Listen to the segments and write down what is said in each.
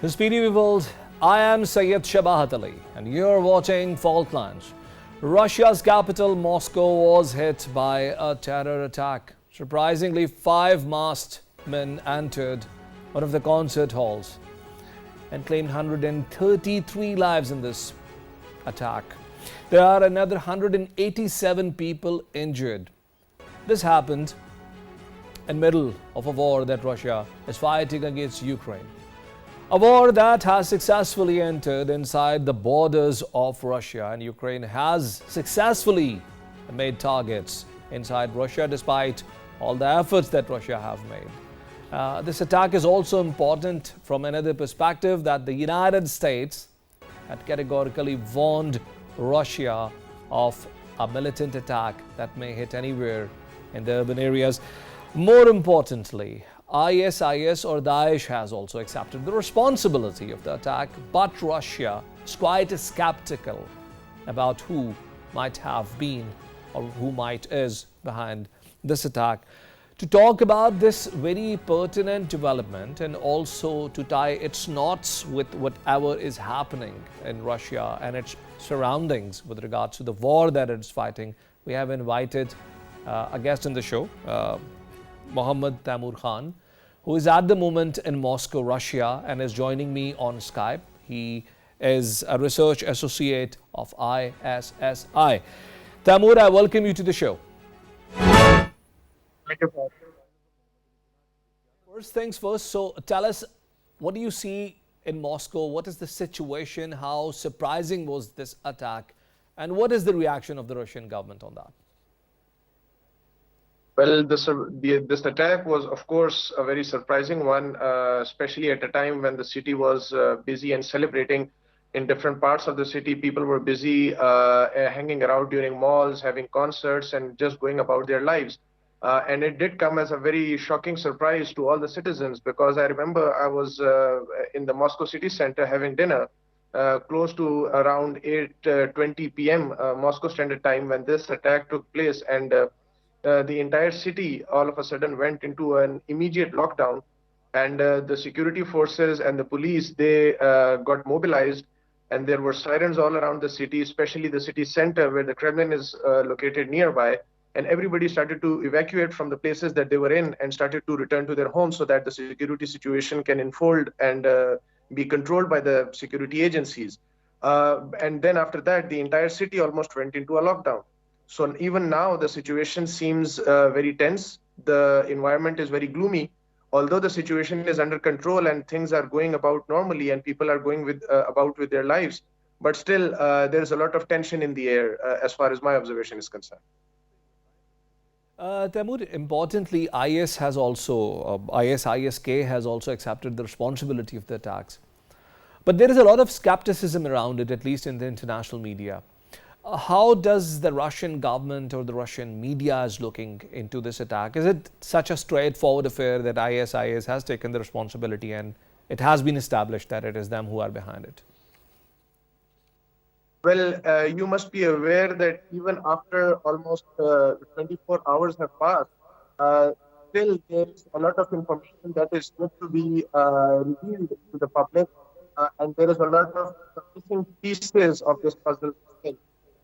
The Speedy World, I am Syed Shabahat Ali and you're watching Fault Lines. Russia's capital Moscow was hit by a terror attack. Surprisingly, 5 masked men entered one of the concert halls and claimed 133 lives in this attack. There are another 187 people injured. This happened in middle of a war that Russia is fighting against Ukraine. A war that has successfully entered inside the borders of Russia, and Ukraine has successfully made targets inside Russia despite all the efforts that Russia have made. This attack is also important from another perspective, that the United States had categorically warned Russia of a militant attack that may hit anywhere in the urban areas. More importantly, ISIS or Daesh has also accepted the responsibility of the attack, but Russia is quite skeptical about who might have been or who might is behind this attack. To talk about this very pertinent development and also to tie its knots with whatever is happening in Russia and its surroundings with regards to the war that it's fighting, we have invited a guest in the show, Mohammad Taimur Khan, who is at the moment in Moscow, Russia, and is joining me on Skype. He is a research associate of ISSI. Taimur, I welcome you to the show. Thank you. First things first, so tell us, what do you see in Moscow? What is the situation? How surprising was this attack? And what is the reaction of the Russian government on that? Well, this attack was, of course, a very surprising one, especially at a time when the city was busy and celebrating. In different parts of the city, people were busy hanging around during malls, having concerts, and just going about their lives. And it did come as a very shocking surprise to all the citizens, because I remember I was in the Moscow city center having dinner close to around 8:20 p.m. Moscow Standard Time when this attack took place, and the entire city all of a sudden went into an immediate lockdown, and the security forces and the police, they got mobilized, and there were sirens all around the city, especially the city center where the Kremlin is located nearby, and everybody started to evacuate from the places that they were in and started to return to their homes so that the security situation can unfold and be controlled by the security agencies. And then after that, the entire city almost went into a lockdown. So even now, the situation seems very tense. The environment is very gloomy. Although the situation is under control and things are going about normally and people are going about with their lives, but still there is a lot of tension in the air as far as my observation is concerned. Taimur, importantly, ISISK has also accepted the responsibility of the attacks. But there is a lot of skepticism around it, at least in the international media. How does the Russian government or the Russian media is looking into this attack? Is it such a straightforward affair that ISIS has taken the responsibility and it has been established that it is them who are behind it? Well, you must be aware that even after almost 24 hours have passed, still there is a lot of information that is yet to be revealed to the public, and there is a lot of missing pieces of this puzzle.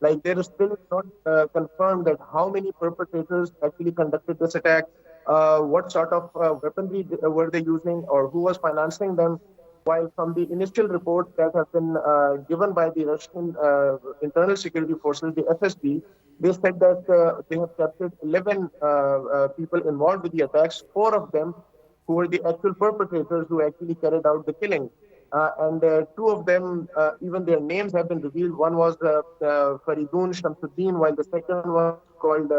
Like, there is still not confirmed that how many perpetrators actually conducted this attack, what sort of weaponry were they using, or who was financing them. While from the initial reports that have been given by the Russian internal security forces, the FSB, they said that they have captured 11 people involved with the attacks, 4 of them who were the actual perpetrators who actually carried out the killing. And 2 of them, even their names have been revealed. One was Faridun Shamsuddin, while the second one called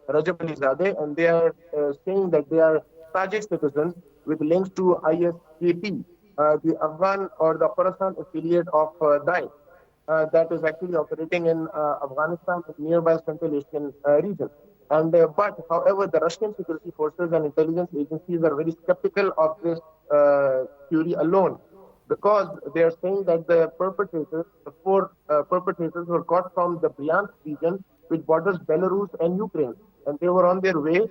Rajab Ali Zadeh, and they are saying that they are Tajik citizens with links to ISKP, the Afghan or the Khorasan affiliate of Daesh that is actually operating in Afghanistan and nearby Central Asian region. And but however, the Russian security forces and intelligence agencies are very skeptical of this theory alone, because they are saying that the 4 perpetrators were caught from the Bryansk region, which borders Belarus and Ukraine, and they were on their way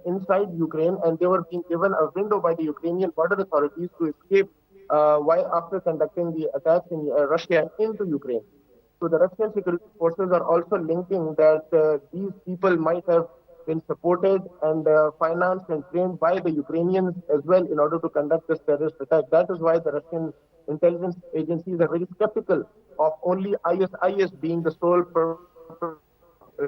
inside Ukraine, and they were being given a window by the Ukrainian border authorities to escape while after conducting the attacks in Russia into Ukraine. So the Russian security forces are also linking that these people might have been supported and financed and trained by the Ukrainians as well in order to conduct this terrorist attack. That is why the Russian intelligence agencies are very skeptical of only ISIS being the sole purpose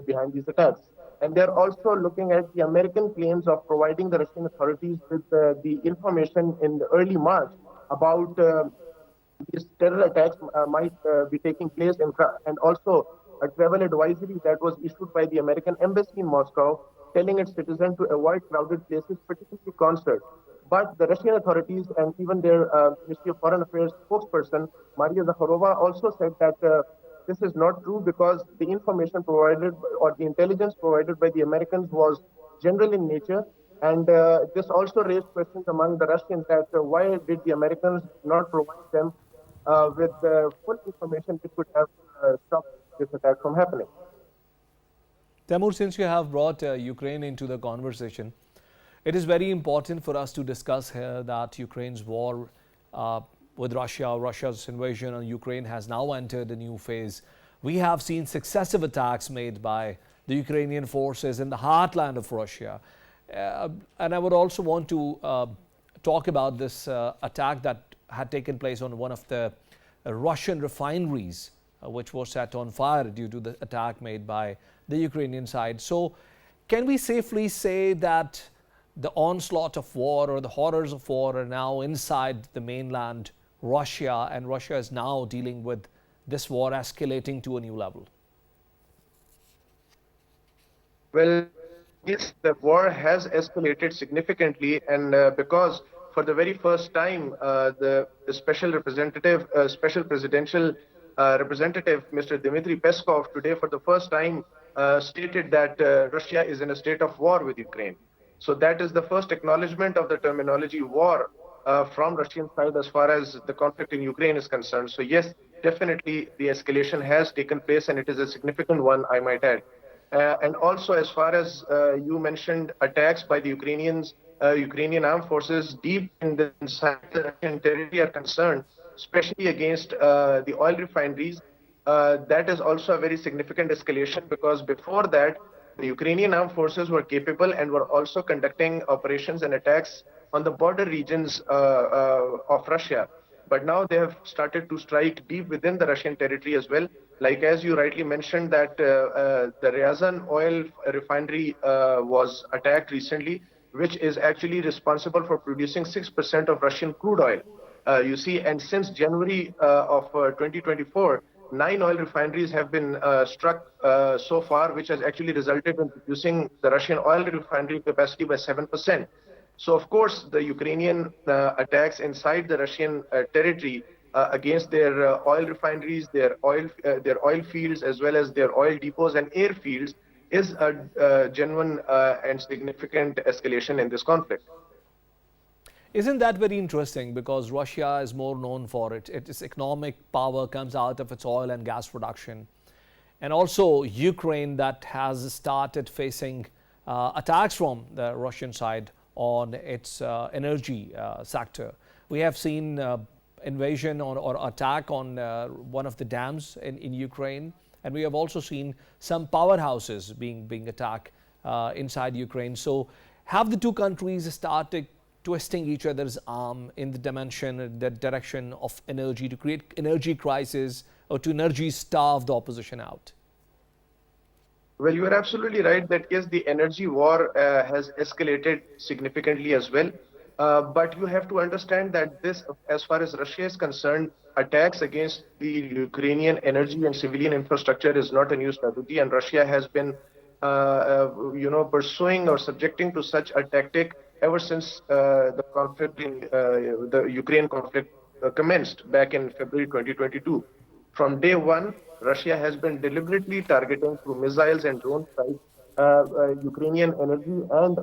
behind these attacks. And they're also looking at the American claims of providing the Russian authorities with the information in the early March about these terror attacks might be taking place, and also a travel advisory that was issued by the American embassy in Moscow, telling its citizens to avoid crowded places, particularly concerts. But the Russian authorities and even their Ministry of Foreign Affairs spokesperson, Maria Zakharova, also said that this is not true because the information provided or the intelligence provided by the Americans was general in nature. And this also raised questions among the Russians that why did the Americans not provide them with the full information which would have stopped this attack from happening. Taimur, since you have brought Ukraine into the conversation, it is very important for us to discuss here that Ukraine's war with Russia, Russia's invasion on Ukraine has now entered a new phase. We have seen successive attacks made by the Ukrainian forces in the heartland of Russia. And I would also want to talk about this attack that had taken place on one of the Russian refineries, which was set on fire due to the attack made by the Ukrainian side. So can we safely say that the onslaught of war or the horrors of war are now inside the mainland Russia, and Russia is now dealing with this war escalating to a new level? Well, yes, the war has escalated significantly, and because for the very first time, the special representative, special presidential representative, Mr. Dmitry Peskov, today for the first time stated that Russia is in a state of war with Ukraine. So that is the first acknowledgement of the terminology war from Russian side as far as the conflict in Ukraine is concerned. So yes, definitely the escalation has taken place, and it is a significant one, I might add. And also, as far as you mentioned, attacks by the Ukrainian armed forces deep inside the Russian territory are concerned, especially against the oil refineries. That is also a very significant escalation because before that, the Ukrainian armed forces were capable and were also conducting operations and attacks on the border regions of Russia. But now they have started to strike deep within the Russian territory as well. Like as you rightly mentioned that the Ryazan oil refinery was attacked recently, which is actually responsible for producing 6% of Russian crude oil. You see, and since January of 2024, 9 oil refineries have been struck so far, which has actually resulted in reducing the Russian oil refinery capacity by 7%. So, of course, the Ukrainian attacks inside the Russian territory against their oil refineries, their oil fields, as well as their oil depots and airfields, is a genuine and significant escalation in this conflict. Isn't that very interesting? Because Russia is more known for it. Its economic power comes out of its oil and gas production. And also Ukraine that has started facing attacks from the Russian side on its energy sector. We have seen invasion or attack on one of the dams in Ukraine. And we have also seen some powerhouses being attacked inside Ukraine. So have the two countries started twisting each other's arm in the dimension, the direction of energy to create energy crisis or to energy starve the opposition out? Well, you are absolutely right that yes, the energy war has escalated significantly as well. But you have to understand that this, as far as Russia is concerned, attacks against the Ukrainian energy and civilian infrastructure is not a new strategy, and Russia has been, pursuing or subjecting to such a tactic ever since the conflict in the Ukraine conflict commenced back in February 2022. From day one, Russia has been deliberately targeting through missiles and drone strikes Ukrainian energy and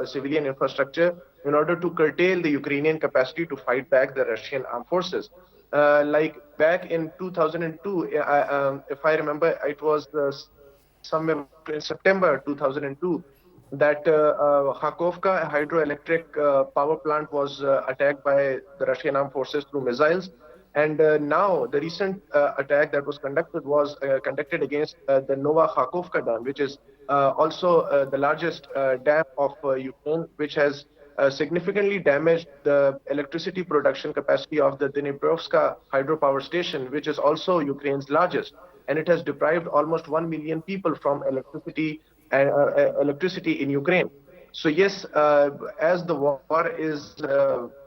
civilian infrastructure in order to curtail the Ukrainian capacity to fight back the Russian armed forces. Like back in 2002, if I remember, it was somewhere in September 2002, that Kharkovka hydroelectric power plant was attacked by the Russian armed forces through missiles. And now the recent attack that was conducted against the Nova Kharkovka dam, which is also the largest dam of Ukraine, which has significantly damaged the electricity production capacity of the Dniprovska hydropower station, which is also Ukraine's largest. And it has deprived almost 1 million people from electricity in Ukraine. So yes, as the war is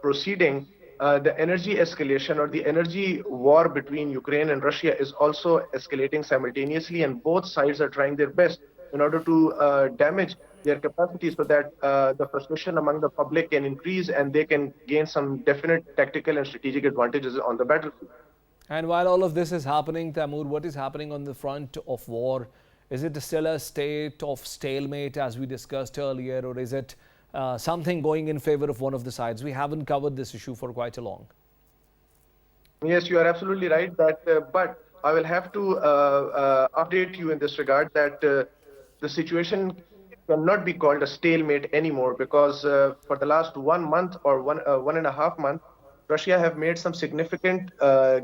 proceeding, the energy escalation or the energy war between Ukraine and Russia is also escalating simultaneously, and both sides are trying their best in order to damage their capacity so that the frustration among the public can increase and they can gain some definite tactical and strategic advantages on the battlefield. And while all of this is happening, Taimur, what is happening on the front of war? Is it still a state of stalemate as we discussed earlier, or is it something going in favor of one of the sides? We haven't covered this issue for quite a long. Yes, you are absolutely right. But I will have to update you in this regard that the situation cannot be called a stalemate anymore, because for the last 1 month or 1.5 months, Russia have made some significant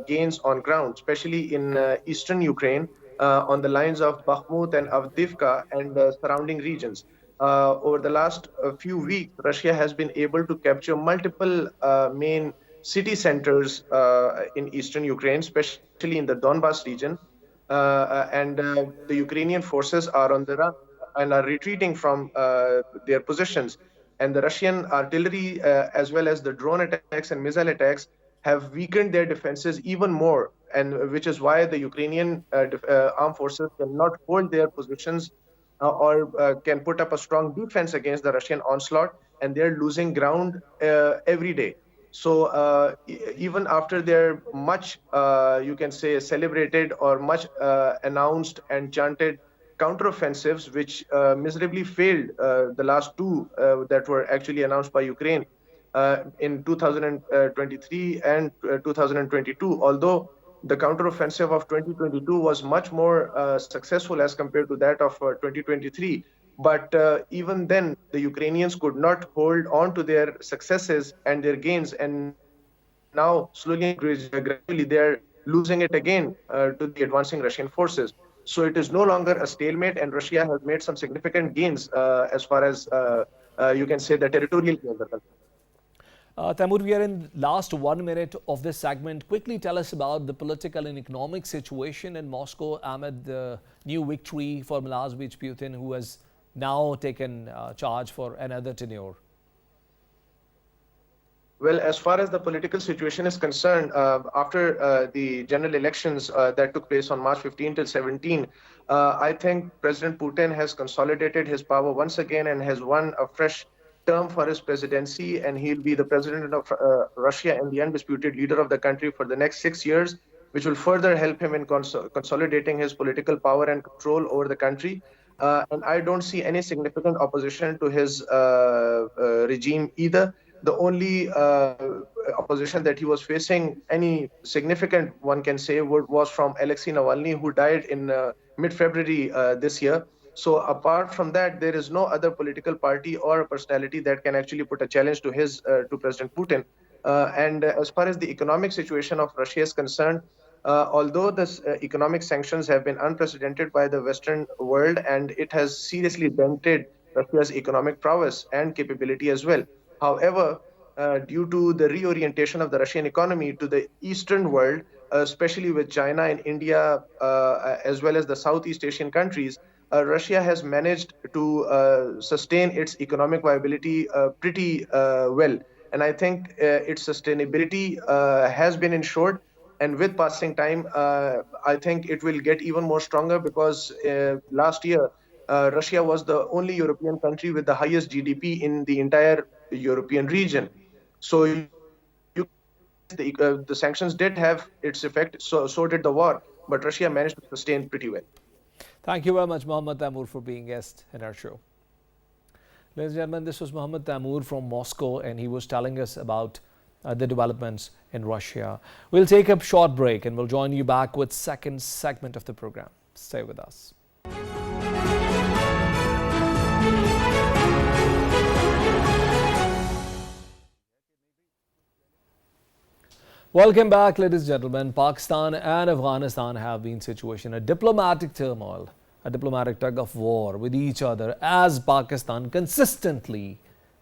gains on ground, especially in eastern Ukraine, on the lines of Bakhmut and Avdiivka and surrounding regions. Over the last few weeks, Russia has been able to capture multiple main city centers in eastern Ukraine, especially in the Donbas region. And the Ukrainian forces are on the run and are retreating from their positions. And the Russian artillery, as well as the drone attacks and missile attacks, have weakened their defenses even more, and which is why the Ukrainian armed forces cannot hold their positions or can put up a strong defense against the Russian onslaught, and they're losing ground every day. So even after their much, you can say, celebrated or much announced and chanted counteroffensives, which miserably failed, the last two that were actually announced by Ukraine in 2023 and 2022, although the counteroffensive of 2022 was much more successful as compared to that of 2023. But even then, the Ukrainians could not hold on to their successes and their gains, and now slowly and gradually they're losing it again to the advancing Russian forces. So it is no longer a stalemate, and Russia has made some significant gains as far as you can say the territorial gains are concerned. Taimur, we are in last 1 minute of this segment. Quickly tell us about the political and economic situation in Moscow amid the new victory for Milosevic Putin, who has now taken charge for another tenure. Well, as far as the political situation is concerned, after the general elections that took place on March 15 till 17, I think President Putin has consolidated his power once again and has won a fresh term for his presidency, and he'll be the president of Russia and the undisputed leader of the country for the next 6 years, which will further help him in consolidating his political power and control over the country. And I don't see any significant opposition to his regime either. The only opposition that he was facing, any significant one can say, was from Alexei Navalny, who died in mid-February this year. So apart from that, there is no other political party or personality that can actually put a challenge to to President Putin. And as far as the economic situation of Russia is concerned, although this economic sanctions have been unprecedented by the Western world, and it has seriously dented Russia's economic prowess and capability as well. However, due to the reorientation of the Russian economy to the Eastern world, especially with China and India, as well as the Southeast Asian countries, Russia has managed to sustain its economic viability pretty well. And I think its sustainability has been ensured. And with passing time, I think it will get even more stronger, because last year, Russia was the only European country with the highest GDP in the entire European region. So the sanctions did have its effect, so did the war, but Russia managed to sustain pretty well. Thank you very much, Mohammad Taimur, for being guest in our show. Ladies and gentlemen, this was Mohammad Taimur from Moscow, and he was telling us about the developments in Russia. We'll take a short break and we'll join you back with second segment of the program. Stay with us. Welcome back, ladies and gentlemen. Pakistan and Afghanistan have been situated in a diplomatic turmoil, a diplomatic tug of war with each other as Pakistan consistently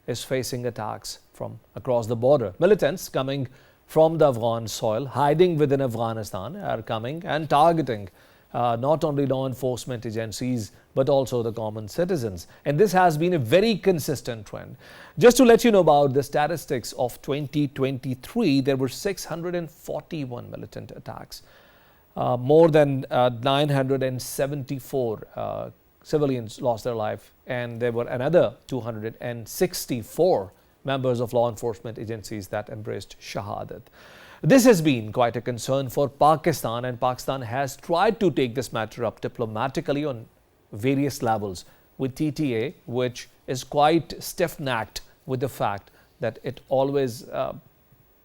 is facing attacks from across the border. Militants coming from the Afghan soil, hiding within Afghanistan, are coming and targeting not only law enforcement agencies but also the common citizens. And this has been a very consistent trend. Just to let you know about the statistics of 2023, there were 641 militant attacks. More than 974 civilians lost their life, and there were another 264 members of law enforcement agencies that embraced Shahadat. This has been quite a concern for Pakistan, and Pakistan has tried to take this matter up diplomatically on various levels with TTA, which is quite stiff-necked with the fact that it always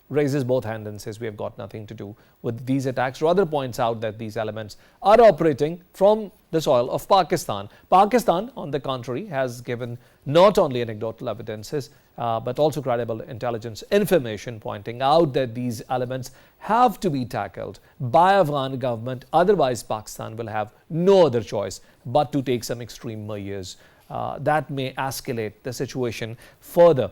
raises both hands and says we have got nothing to do with these attacks. Rather points out that these elements are operating from the soil of Pakistan. Pakistan, on the contrary, has given not only anecdotal evidences but also credible intelligence information pointing out that these elements have to be tackled by Afghan government. Otherwise, Pakistan will have no other choice but to take some extreme measures that may escalate the situation further.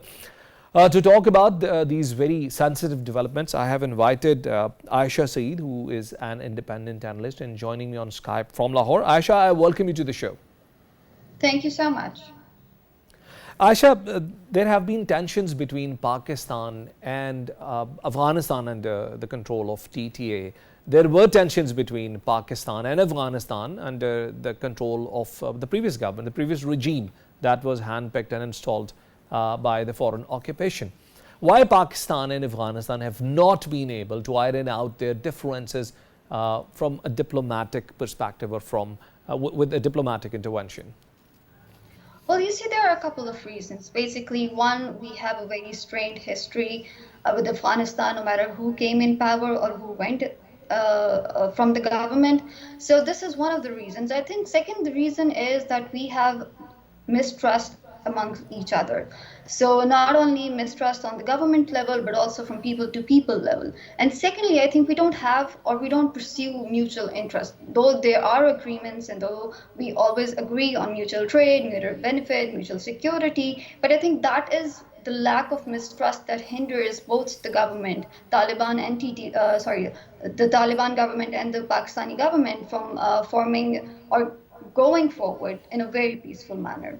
To talk about these very sensitive developments, I have invited Aisha Saeed, who is an independent analyst, and joining me on Skype from Lahore. Aisha, I welcome you to the show. Thank you so much. Aisha, there have been tensions between Pakistan and Afghanistan under the control of TTA. There were tensions between Pakistan and Afghanistan under the control of the previous government, the previous regime that was handpicked and installed by the foreign occupation. Why Pakistan and Afghanistan have not been able to iron out their differences from a diplomatic perspective or from with a diplomatic intervention? Well, you see, there are a couple of reasons. Basically, one, we have a very strained history with Afghanistan, no matter who came in power or who went from the government. So this is one of the reasons. I think second, the reason is that we have mistrust amongst each other. So not only mistrust on the government level, but also from people to people level. And secondly, I think we don't have or we don't pursue mutual interest. Though there are agreements and though we always agree on mutual trade, mutual benefit, mutual security, but I think that is the lack of mistrust that hinders both the government, Taliban and the Taliban government and the Pakistani government from forming or going forward in a very peaceful manner.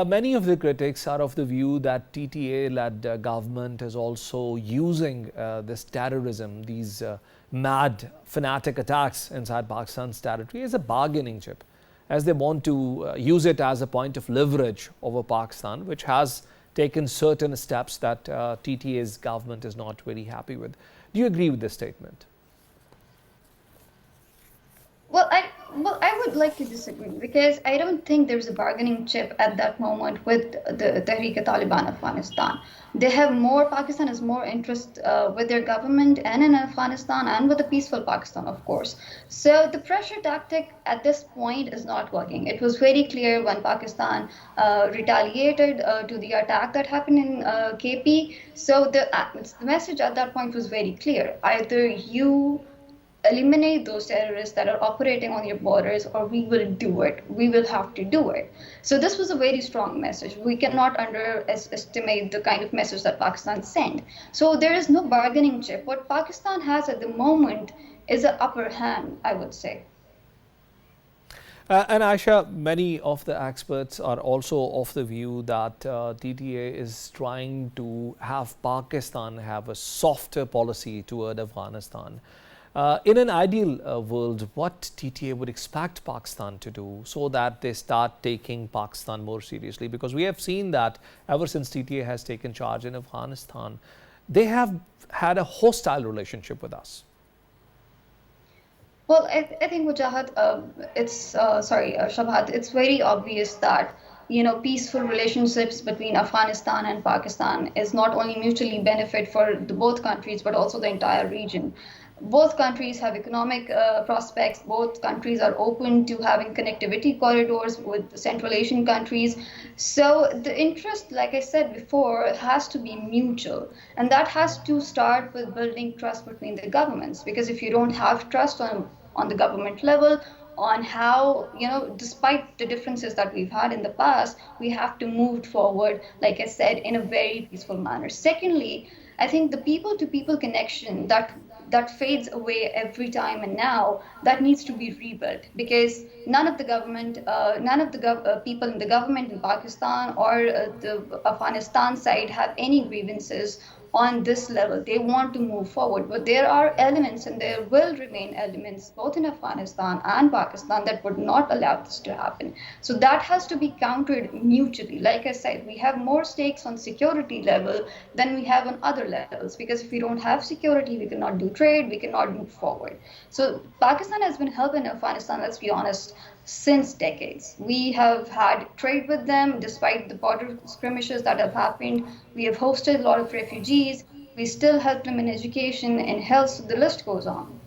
Many of the critics are of the view that TTA-led government is also using this terrorism, these mad, fanatic attacks inside Pakistan's territory as a bargaining chip, as they want to use it as a point of leverage over Pakistan, which has taken certain steps that TTA's government is not very happy with. Do you agree with this statement? Well, I would like to disagree because I don't think there's a bargaining chip at that moment with the Tehreek-e-Taliban Afghanistan. Pakistan has more interest with their government and in Afghanistan and with a peaceful Pakistan, of course. So the pressure tactic at this point is not working. It was very clear when Pakistan retaliated to the attack that happened in KP. So the message at that point was very clear. Either you eliminate those terrorists that are operating on your borders, or we will do it. We will have to do it. So this was a very strong message. We cannot underestimate the kind of message that Pakistan sent. So there is no bargaining chip. What Pakistan has at the moment is an upper hand, I would say. And Aisha, many of the experts are also of the view that TTA is trying to have Pakistan have a softer policy toward Afghanistan. In an ideal world, what TTA would expect Pakistan to do so that they start taking Pakistan more seriously? Because we have seen that ever since TTA has taken charge in Afghanistan, they have had a hostile relationship with us. Well, I think Shabahat, it's very obvious that peaceful relationships between Afghanistan and Pakistan is not only mutually benefit for both countries but also the entire region. Both countries have economic prospects. Both countries are open to having connectivity corridors with the Central Asian countries. So the interest, like I said before, has to be mutual. And that has to start with building trust between the governments. Because if you don't have trust on the government level, on how, despite the differences that we've had in the past, we have to move forward, like I said, in a very peaceful manner. Secondly, I think the people to people connection that fades away every time and now, that needs to be rebuilt, because none of the people in the government in Pakistan or the Afghanistan side have any grievances on this level. They want to move forward, but there are elements and there will remain elements both in Afghanistan and Pakistan that would not allow this to happen. So that has to be countered mutually. Like I said, we have more stakes on security level than we have on other levels, because if we don't have security, we cannot do trade, we cannot move forward. So Pakistan has been helping Afghanistan, let's be honest, since decades. We have had trade with them despite the border skirmishes that have happened. We have hosted a lot of refugees. We still help them in education and health, so the list goes on.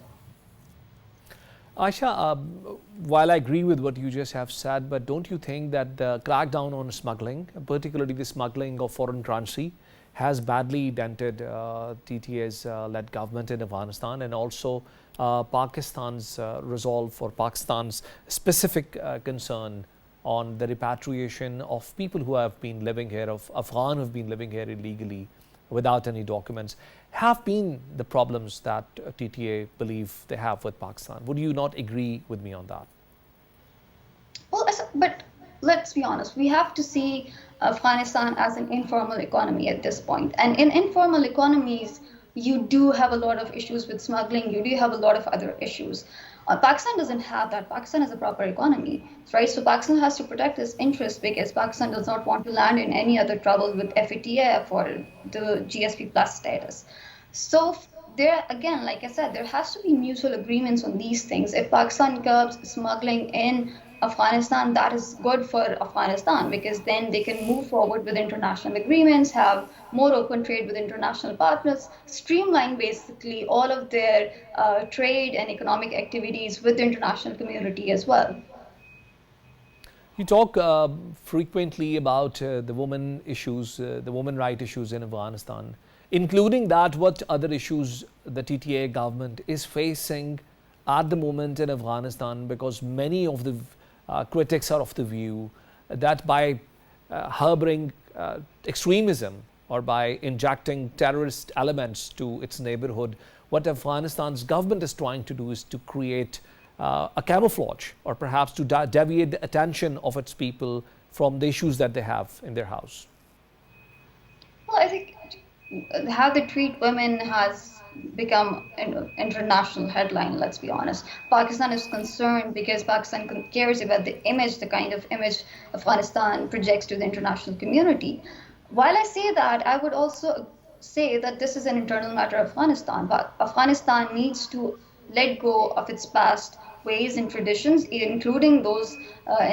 Aisha, while I agree with what you just have said, but don't you think that the crackdown on smuggling, particularly the smuggling of foreign currency, has badly dented TTA's led government in Afghanistan, and also Pakistan's resolve, for Pakistan's specific concern on the repatriation of people who have been living here, of Afghan who have been living here illegally without any documents, have been the problems that TTA believe they have with Pakistan. Would you not agree with me on that? Well, but let's be honest, we have to see Afghanistan as an informal economy at this point. And in informal economies, you do have a lot of issues with smuggling, you do have a lot of other issues. Pakistan doesn't have that. Pakistan is a proper economy, right? So Pakistan has to protect its interests because Pakistan does not want to land in any other trouble with FATF or the GSP plus status. So there again, like I said, there has to be mutual agreements on these things. If Pakistan curbs smuggling in Afghanistan, that is good for Afghanistan, because then they can move forward with international agreements, have more open trade with international partners, streamline basically all of their trade and economic activities with the international community as well. You talk frequently about the women issues, the women right issues in Afghanistan, including that what other issues the TTA government is facing at the moment in Afghanistan, because many of the critics are of the view that by harboring extremism or by injecting terrorist elements to its neighborhood, what Afghanistan's government is trying to do is to create a camouflage, or perhaps to deviate the attention of its people from the issues that they have in their house. Well, I think how they treat women has become an international headline, let's be honest. Pakistan is concerned because Pakistan cares about the image, the kind of image Afghanistan projects to the international community. While I say that, I would also say that this is an internal matter of Afghanistan, but Afghanistan needs to let go of its past ways and traditions, including those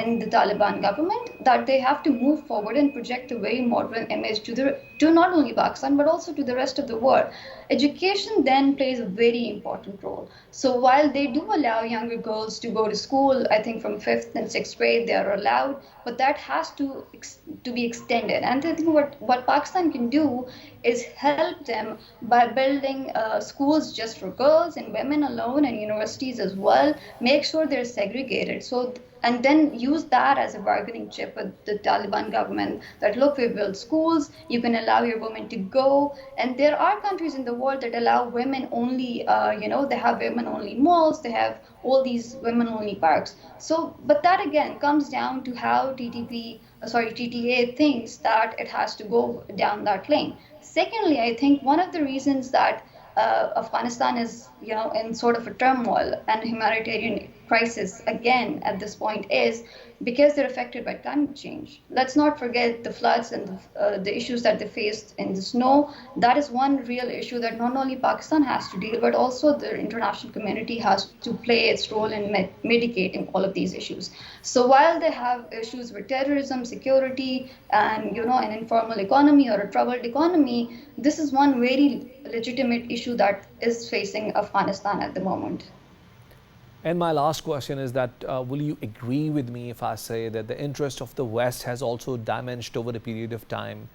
in the Taliban government, that they have to move forward and project a very modern image to not only Pakistan but also to the rest of the world. Education then plays a very important role. So while they do allow younger girls to go to school, I think from 5th and 6th grade they are allowed, but that has to be extended. And I think what Pakistan can do is help them by building schools just for girls and women alone, and universities as well. Make sure they're segregated. So and then use that as a bargaining chip with the Taliban government, that look, we build schools, you can allow your women to go. And there are countries in the world that allow women only, they have women only malls, they have all these women only parks. So, but that again comes down to how TTA thinks that it has to go down that lane. Secondly, I think one of the reasons that Afghanistan is, in sort of a turmoil and humanitarian crisis again at this point is because they're affected by climate change. Let's not forget the floods and the issues that they faced in the snow. That is one real issue that not only Pakistan has to deal, but also the international community has to play its role in mitigating all of these issues. So while they have issues with terrorism, security, and an informal economy or a troubled economy, this is one very legitimate issue that is facing Afghanistan at the moment. And my last question is that will you agree with me if I say that the interest of the West has also diminished over a period of time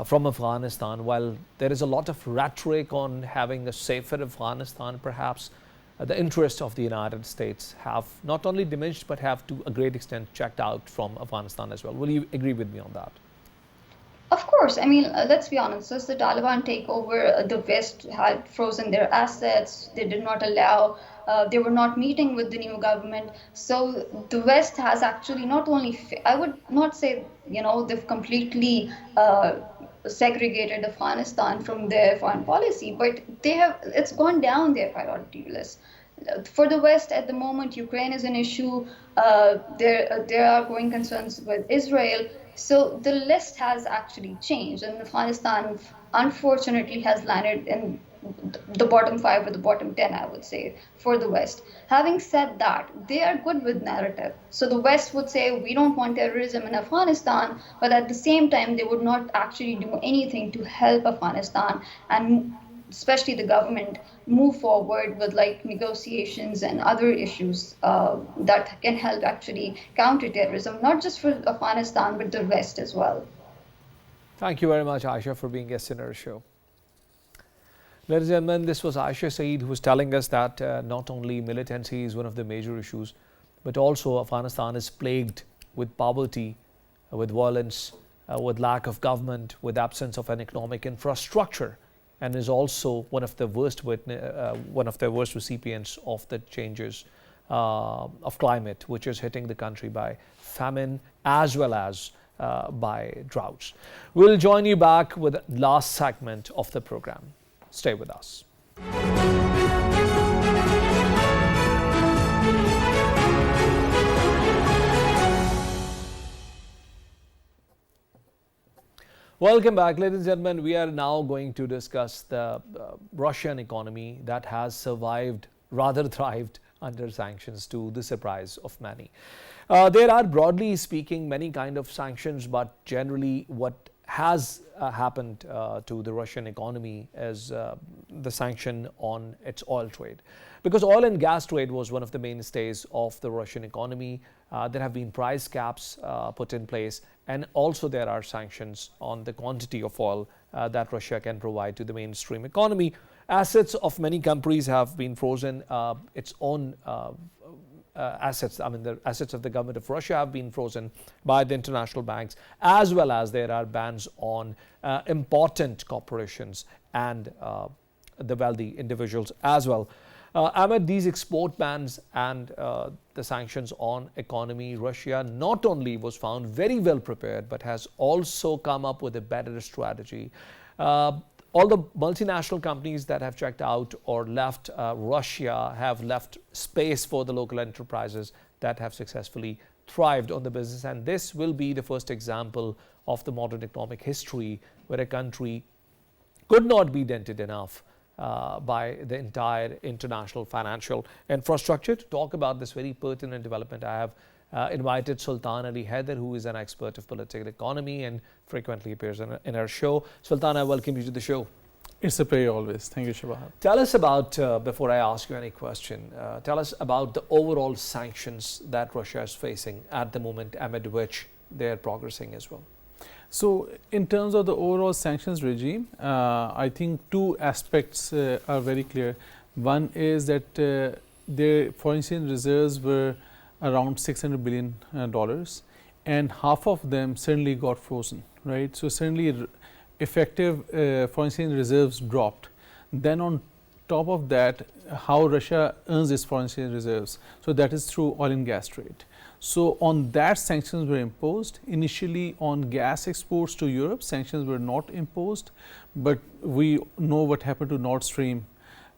from Afghanistan? While there is a lot of rhetoric on having a safer Afghanistan, perhaps the interests of the United States have not only diminished but have to a great extent checked out from Afghanistan as well. Will you agree with me on that? Of course, I mean, let's be honest, since the Taliban takeover, the West had frozen their assets, they did not allow, they were not meeting with the new government. So the West has actually not only, I would not say, they've completely segregated Afghanistan from their foreign policy, but it's gone down their priority list. For the West at the moment, Ukraine is an issue. There are growing concerns with Israel. So the list has actually changed, and Afghanistan unfortunately has landed in the bottom 5 or the bottom 10, I would say, for the West. Having said that, they are good with narrative. So the West would say, we don't want terrorism in Afghanistan, but at the same time, they would not actually do anything to help Afghanistan and especially the government move forward with like negotiations and other issues that can help actually counter terrorism, not just for Afghanistan, but the West as well. Thank you very much, Aisha, for being a guest in our show. Ladies and gentlemen, this was Aisha Saeed, who was telling us that not only militancy is one of the major issues, but also Afghanistan is plagued with poverty, with violence, with lack of government, with absence of an economic infrastructure, and is also one of the worst recipients of the changes of climate, which is hitting the country by famine as well as by droughts. We'll join you back with the last segment of the program. Stay with us. Welcome back, ladies and gentlemen. We are now going to discuss the Russian economy that has survived, rather thrived under sanctions, to the surprise of many. There are, broadly speaking, many kind of sanctions, but generally what has happened to the Russian economy is the sanction on its oil trade. Because oil and gas trade was one of the mainstays of the Russian economy. There have been price caps put in place, and also there are sanctions on the quantity of oil that Russia can provide to the mainstream economy. Assets of many countries have been frozen. Its own assets, I mean the assets of the government of Russia have been frozen by the international banks, as well as there are bans on important corporations and the wealthy individuals as well. Amid these export bans and the sanctions on economy, Russia not only was found very well prepared, but has also come up with a better strategy. All the multinational companies that have checked out or left Russia have left space for the local enterprises that have successfully thrived on the business. And this will be the first example of the modern economic history where a country could not be dented enough by the entire international financial infrastructure. To talk about this very pertinent development, I have invited Sultan Ali Haider, who is an expert of political economy and frequently appears in our show. Sultan, I welcome you to the show. It's a pleasure always. Thank you, Shabahat. Tell us about, before I ask you any question, tell us about the overall sanctions that Russia is facing at the moment, amid which they are progressing as well. So, in terms of the overall sanctions regime, I think two aspects are very clear. One is that their foreign exchange reserves were around $600 billion, and half of them certainly got frozen, right? So, certainly effective foreign exchange reserves dropped. Then on top of that, how Russia earns its foreign exchange reserves. So, that is through oil and gas trade. So, on that sanctions were imposed. Initially on gas exports to Europe, sanctions were not imposed, but we know what happened to Nord Stream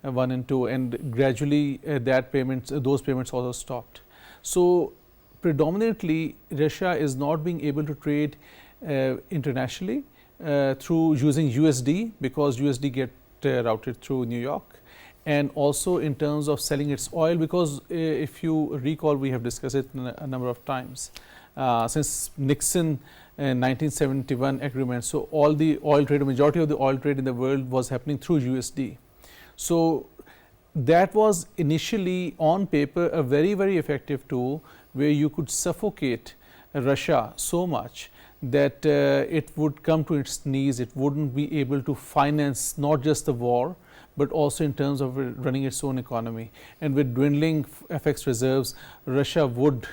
1 and 2, and gradually those payments also stopped. So, predominantly Russia is not being able to trade internationally through using USD, because USD get routed through New York, and also in terms of selling its oil, because if you recall, we have discussed it a number of times. Since Nixon 1971 agreement. So all the oil trade, majority of the oil trade in the world was happening through USD. So that was initially on paper a very, very effective tool where you could suffocate Russia so much that it would come to its knees. It wouldn't be able to finance not just the war, but also in terms of running its own economy. And with dwindling FX reserves, Russia would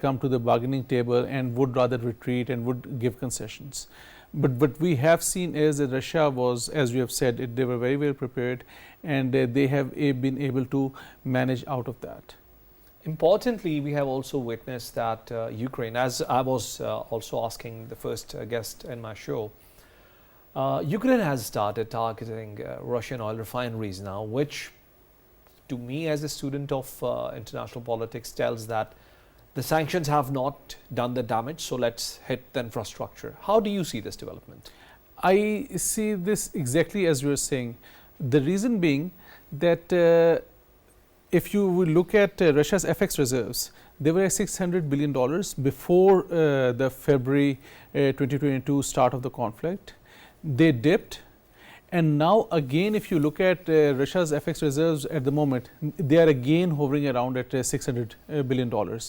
come to the bargaining table and would rather retreat and would give concessions. But what we have seen is that Russia was, as you have said, they were very well prepared, and they have been able to manage out of that. Importantly, we have also witnessed that Ukraine, as I was also asking the first guest in my show, Ukraine has started targeting Russian oil refineries now, which to me as a student of international politics tells that the sanctions have not done the damage, so let's hit the infrastructure. How do you see this development? I see this exactly as you are saying. The reason being that if you will look at Russia's FX reserves, they were at $600 billion before the February 2022 start of the conflict. They dipped, and now again if you look at Russia's FX reserves at the moment, they are again hovering around at $600 billion.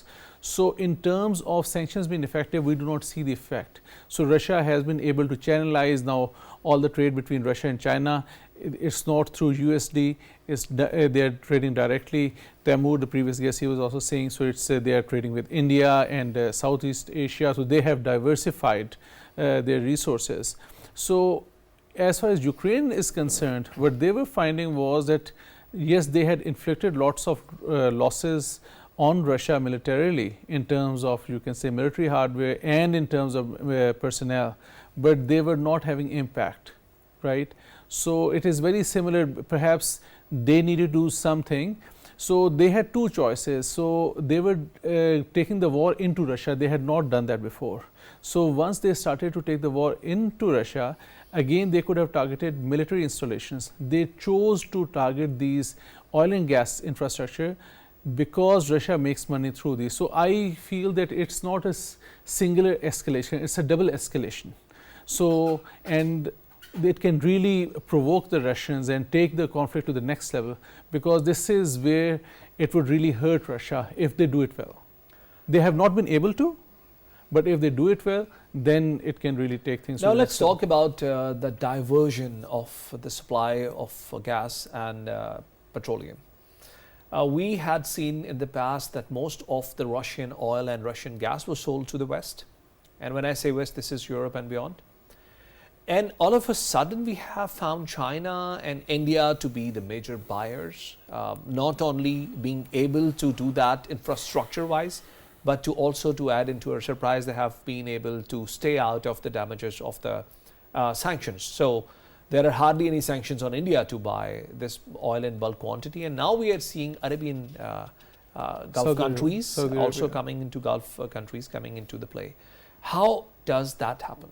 So in terms of sanctions being effective, we do not see the effect. So Russia has been able to channelize now all the trade between Russia and China. It's not through USD, it's they are trading directly. Taimur, the previous guest, he was also saying, so it's they are trading with India and Southeast Asia, so they have diversified their resources. So as far as Ukraine is concerned, what they were finding was that yes, they had inflicted lots of losses on Russia militarily in terms of, you can say, military hardware and in terms of personnel, but they were not having impact, right? So it is very similar. Perhaps they needed to do something. So they had two choices. So they were taking the war into Russia. They had not done that before. So once they started to take the war into Russia, again they could have targeted military installations. They chose to target these oil and gas infrastructure because Russia makes money through these. So I feel that it's not a singular escalation, it's a double escalation. So, and it can really provoke the Russians and take the conflict to the next level, because this is where it would really hurt Russia if they do it well. They have not been able to, but if they do it well, then it can really take things to the next level. Now let's talk about the diversion of the supply of gas and petroleum. We had seen in the past that most of the Russian oil and Russian gas was sold to the West. And when I say West, this is Europe and beyond. And all of a sudden, we have found China and India to be the major buyers, not only being able to do that infrastructure-wise, but to also to add into a surprise, they have been able to stay out of the damages of the sanctions. So there are hardly any sanctions on India to buy this oil in bulk quantity. And now we are seeing Arabian Gulf countries also coming into Gulf countries coming into the play. How does that happen?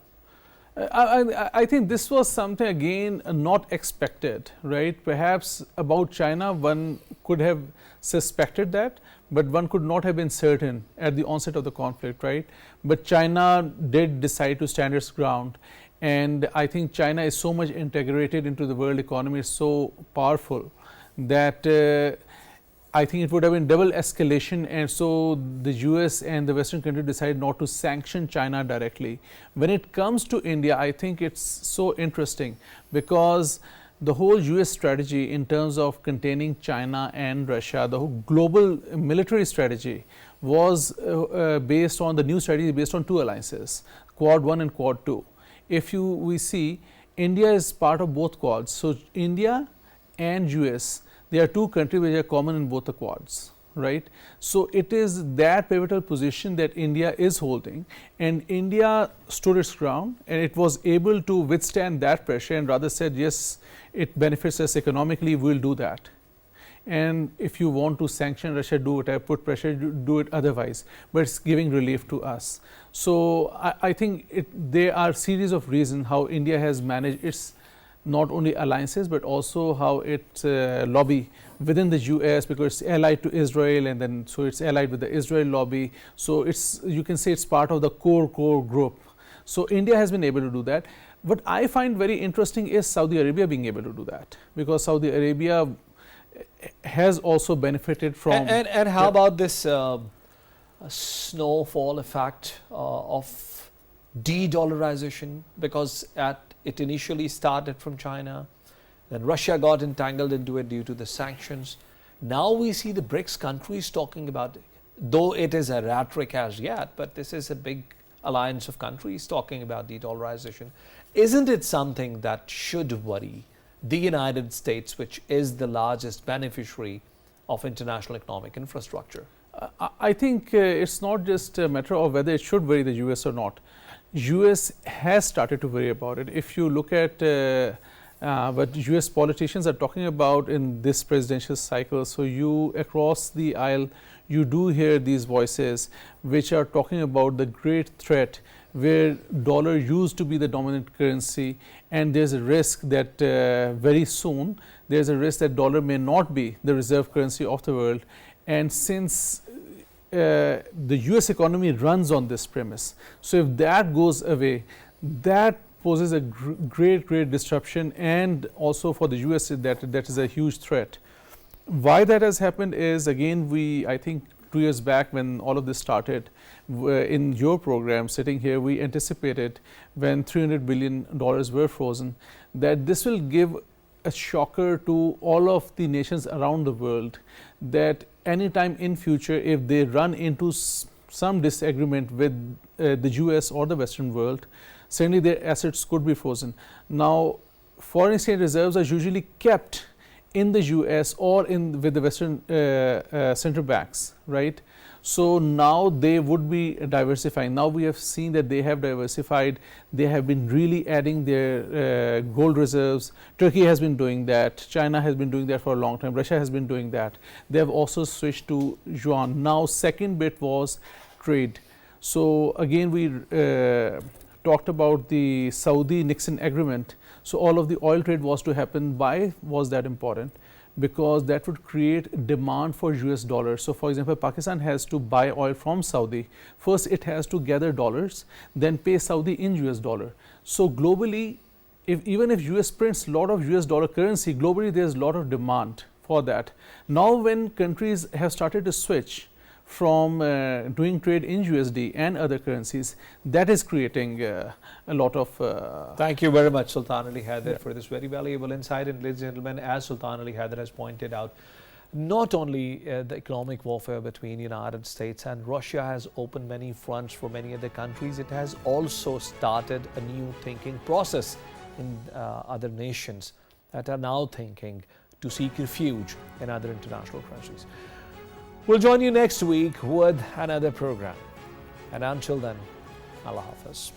I think this was something again not expected, right? Perhaps about China, one could have suspected that, but one could not have been certain at the onset of the conflict, right? But China did decide to stand its ground, and I think China is so much integrated into the world economy, is so powerful that I think it would have been double escalation, and so the US and the Western countries decided not to sanction China directly. When it comes to India, I think it's so interesting because the whole US strategy in terms of containing China and Russia, the whole global military strategy was based on the new strategy based on two alliances, Quad 1 and Quad 2. If we see, India is part of both quads. So India and US, there are two countries which are common in both the quads, right? So it is that pivotal position that India is holding, and India stood its ground and it was able to withstand that pressure and rather said, yes, it benefits us economically, we will do that. And if you want to sanction Russia, do it, put pressure, do it otherwise, but it's giving relief to us. So I think there are series of reasons how India has managed its not only alliances but also how it lobby within the US, because it's allied to Israel, and then so it's allied with the Israel lobby. So it's, you can say it's part of the core group So India has been able to do that. What I find very interesting is Saudi Arabia being able to do that, because Saudi Arabia has also benefited from. And how about this snowfall effect of de-dollarization? Because it initially started from China, then Russia got entangled into it due to the sanctions. Now we see the BRICS countries talking about it, though it is a rhetoric as yet, but this is a big alliance of countries talking about de-dollarization. Isn't it something that should worry the United States, which is the largest beneficiary of international economic infrastructure? I think it's not just a matter of whether it should worry the US or not. US has started to worry about it. If you look at what US politicians are talking about in this presidential cycle, so you across the aisle, you do hear these voices which are talking about the great threat where dollar used to be the dominant currency, and there's a risk that very soon there's a risk that dollar may not be the reserve currency of the world. And since the US economy runs on this premise, so if that goes away, that poses a great disruption, and also for the US that is a huge threat. Why that has happened is, again, I think 2 years back when all of this started, in your program sitting here, we anticipated when $300 billion were frozen that this will give a shocker to all of the nations around the world, that anytime in future if they run into some disagreement with the US or the Western world, certainly their assets could be frozen. Now, foreign exchange reserves are usually kept in the US or with the Western central banks, right? So now they would be diversifying. Now we have seen that they have diversified. They have been really adding their gold reserves. Turkey has been doing that. China has been doing that for a long time. Russia has been doing that. They have also switched to yuan. Now second bit was trade. So again, we talked about the Saudi-Nixon agreement. So all of the oil trade was to happen. Why was that important? Because that would create demand for US dollars. So for example, Pakistan has to buy oil from Saudi. First it has to gather dollars, then pay Saudi in US dollar. So globally, even if US prints a lot of US dollar currency, globally there's a lot of demand for that. Now when countries have started to switch from doing trade in USD and other currencies, that is creating a lot of. Thank you very much, Sultan Ali Haider, for this very valuable insight. And ladies and gentlemen, as Sultan Ali Haider has pointed out, not only the economic warfare between United States and Russia has opened many fronts for many other countries, it has also started a new thinking process in other nations that are now thinking to seek refuge in other international countries. We'll join you next week with another program. And until then, Allah Hafiz.